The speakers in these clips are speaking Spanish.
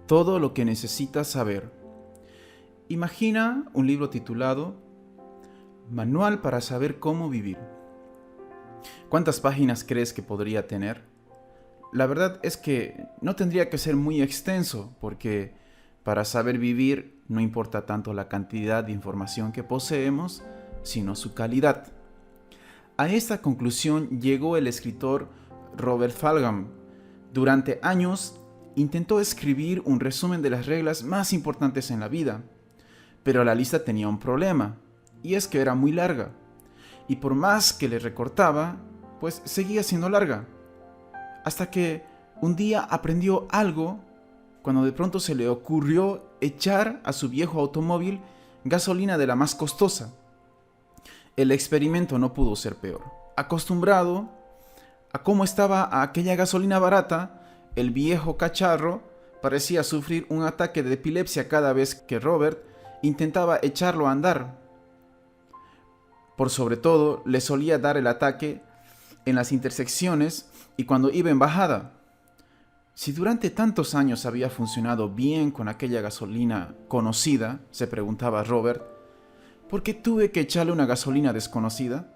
Todo lo que necesitas saber. Imagina un libro titulado Manual para saber cómo vivir. ¿Cuántas páginas crees que podría tener? La verdad es que no tendría que ser muy extenso, porque para saber vivir no importa tanto la cantidad de información que poseemos, sino su calidad. A esta conclusión llegó el escritor Robert Fulghum. Durante años intentó escribir un resumen de las reglas más importantes en la vida, pero la lista tenía un problema, y es que era muy larga, y por más que le recortaba, pues seguía siendo larga, hasta que un día aprendió algo cuando de pronto se le ocurrió echar a su viejo automóvil gasolina de la más costosa. El experimento no pudo ser peor. Acostumbrado a cómo estaba aquella gasolina barata, el viejo cacharro parecía sufrir un ataque de epilepsia cada vez que Robert intentaba echarlo a andar. Por sobre todo, le solía dar el ataque en las intersecciones y cuando iba en bajada. Si durante tantos años había funcionado bien con aquella gasolina conocida, se preguntaba Robert, ¿por qué tuve que echarle una gasolina desconocida?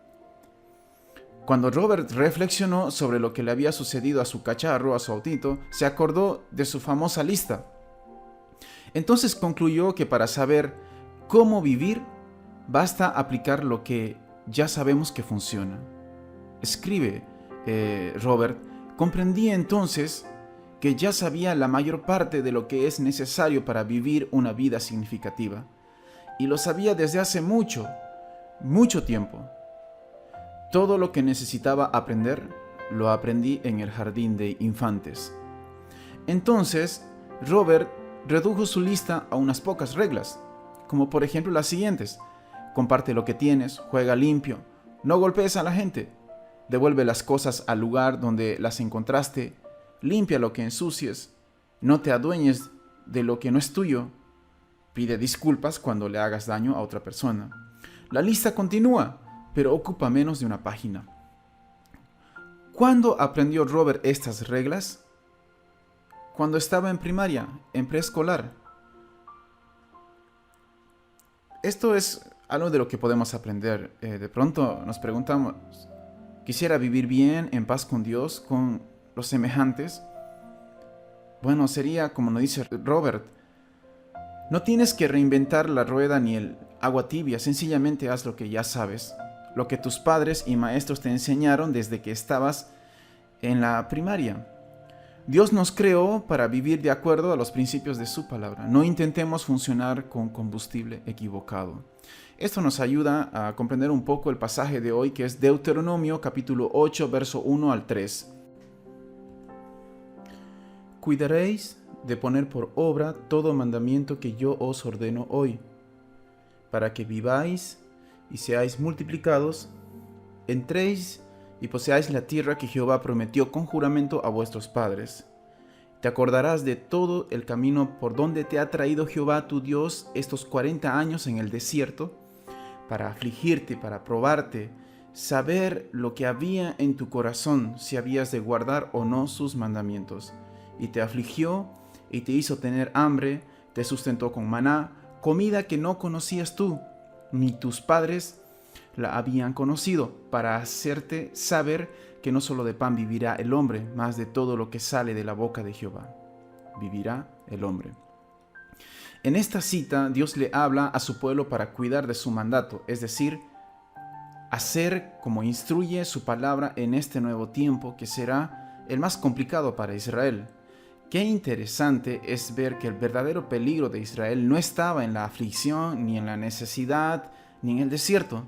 Cuando Robert reflexionó sobre lo que le había sucedido a su cacharro, a su autito, se acordó de su famosa lista. Entonces concluyó que para saber cómo vivir, basta aplicar lo que ya sabemos que funciona. Escribe Robert, comprendí entonces que ya sabía la mayor parte de lo que es necesario para vivir una vida significativa. Y lo sabía desde hace mucho, mucho tiempo. Todo lo que necesitaba aprender, lo aprendí en el jardín de infantes. Entonces, Robert redujo su lista a unas pocas reglas, como por ejemplo las siguientes. Comparte lo que tienes, juega limpio, no golpees a la gente, devuelve las cosas al lugar donde las encontraste, limpia lo que ensucies, no te adueñes de lo que no es tuyo, pide disculpas cuando le hagas daño a otra persona. La lista continúa, pero ocupa menos de una página. ¿Cuándo aprendió Robert estas reglas? Cuando estaba en primaria, en preescolar. Esto es algo de lo que podemos aprender. De pronto nos preguntamos, ¿quisiera vivir bien, en paz con Dios, con los semejantes? Bueno, sería como nos dice Robert, no tienes que reinventar la rueda ni el agua tibia, sencillamente haz lo que ya sabes, lo que tus padres y maestros te enseñaron desde que estabas en la primaria. Dios nos creó para vivir de acuerdo a los principios de su palabra. No intentemos funcionar con combustible equivocado. Esto nos ayuda a comprender un poco el pasaje de hoy, que es Deuteronomio capítulo 8, verso 1 al 3. Cuidaréis de poner por obra todo mandamiento que yo os ordeno hoy, para que viváis y seáis multiplicados, entréis y poseáis la tierra que Jehová prometió con juramento a vuestros padres. Te acordarás de todo el camino por donde te ha traído Jehová tu Dios estos 40 años en el desierto, para afligirte, para probarte, saber lo que había en tu corazón, si habías de guardar o no sus mandamientos. Y te afligió y te hizo tener hambre, te sustentó con maná, comida que no conocías tú, ni tus padres la habían conocido, para hacerte saber que no solo de pan vivirá el hombre, mas de todo lo que sale de la boca de Jehová vivirá el hombre. En esta cita, Dios le habla a su pueblo para cuidar de su mandato, es decir, hacer como instruye su palabra en este nuevo tiempo que será el más complicado para Israel. Qué interesante es ver que el verdadero peligro de Israel no estaba en la aflicción, ni en la necesidad, ni en el desierto,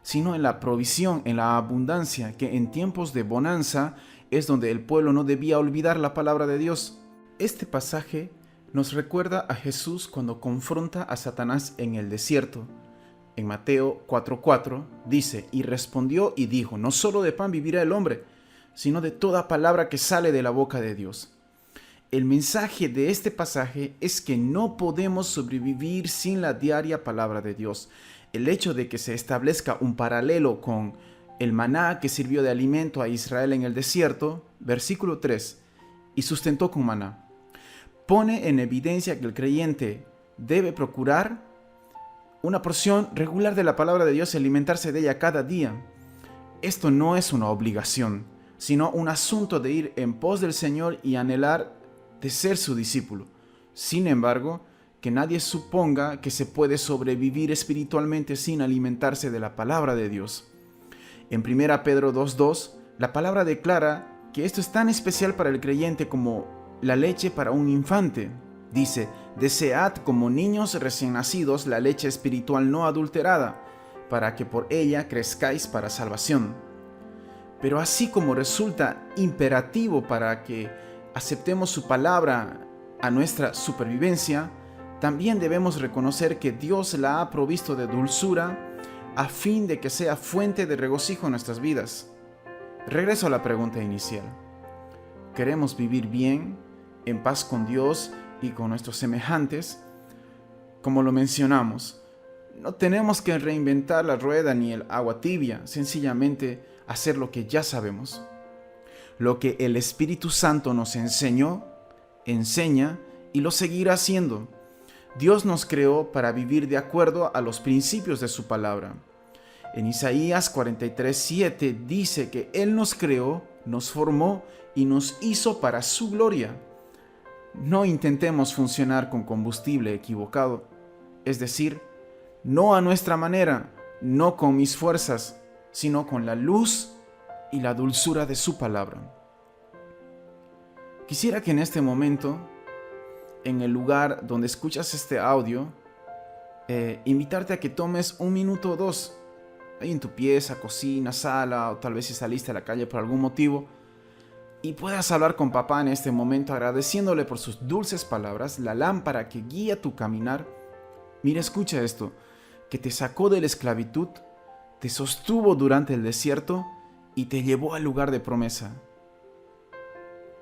sino en la provisión, en la abundancia, que en tiempos de bonanza es donde el pueblo no debía olvidar la palabra de Dios. Este pasaje nos recuerda a Jesús cuando confronta a Satanás en el desierto. En Mateo 4:4 dice, y respondió y dijo, no solo de pan vivirá el hombre, sino de toda palabra que sale de la boca de Dios. El mensaje de este pasaje es que no podemos sobrevivir sin la diaria palabra de Dios. El hecho de que se establezca un paralelo con el maná que sirvió de alimento a Israel en el desierto, versículo 3, y sustentó con maná. pone en evidencia que el creyente debe procurar una porción regular de la palabra de Dios y alimentarse de ella cada día. Esto no es una obligación, sino un asunto de ir en pos del Señor y anhelar de ser su discípulo. Sin embargo, que nadie suponga que se puede sobrevivir espiritualmente sin alimentarse de la palabra de Dios. En 1 Pedro 2:2, la palabra declara que esto es tan especial para el creyente como la leche para un infante. Dice: desead como niños recién nacidos la leche espiritual no adulterada, para que por ella crezcáis para salvación. Pero así como resulta imperativo para que aceptemos su palabra a nuestra supervivencia, también debemos reconocer que Dios la ha provisto de dulzura a fin de que sea fuente de regocijo en nuestras vidas. Regreso a la pregunta inicial. ¿Queremos vivir bien, en paz con Dios y con nuestros semejantes? Como lo mencionamos, no tenemos que reinventar la rueda ni el agua tibia, sencillamente hacer lo que ya sabemos. Lo que el Espíritu Santo nos enseñó, enseña y lo seguirá haciendo. Dios nos creó para vivir de acuerdo a los principios de su palabra. En Isaías 43:7 dice que Él nos creó, nos formó y nos hizo para su gloria. No intentemos funcionar con combustible equivocado, es decir, no a nuestra manera, no con mis fuerzas, sino con la luz y la dulzura de su palabra. Quisiera que en este momento, en el lugar donde escuchas este audio, invitarte a que tomes un minuto o dos, ahí en tu pieza, cocina, sala, o tal vez si saliste a la calle por algún motivo, y puedas hablar con papá en este momento agradeciéndole por sus dulces palabras, la lámpara que guía tu caminar. Mira, escucha esto, que te sacó de la esclavitud, te sostuvo durante el desierto y te llevó al lugar de promesa.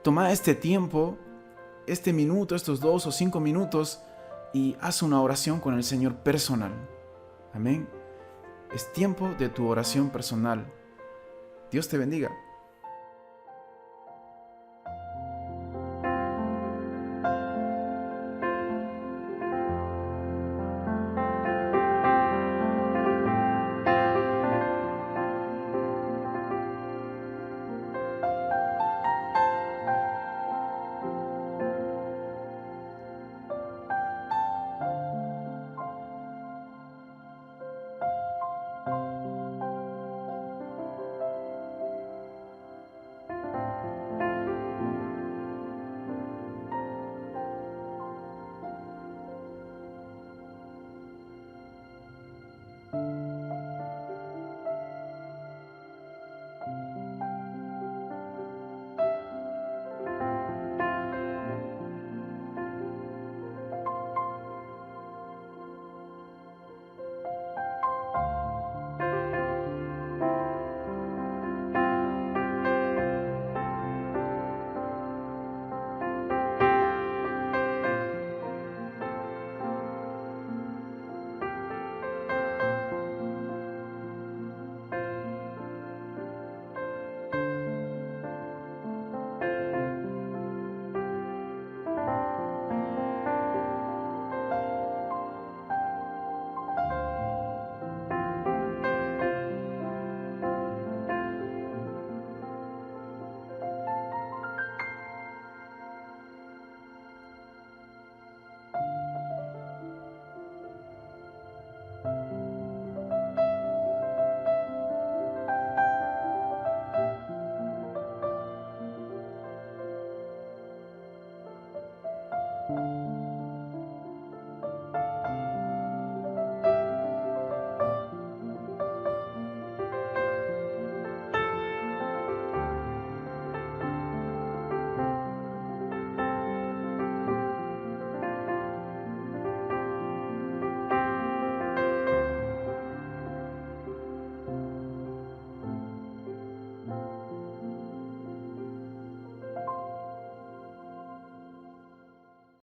Toma este tiempo, este minuto, estos 2 o 5 minutos y haz una oración con el Señor personal. Amén. Es tiempo de tu oración personal. Dios te bendiga.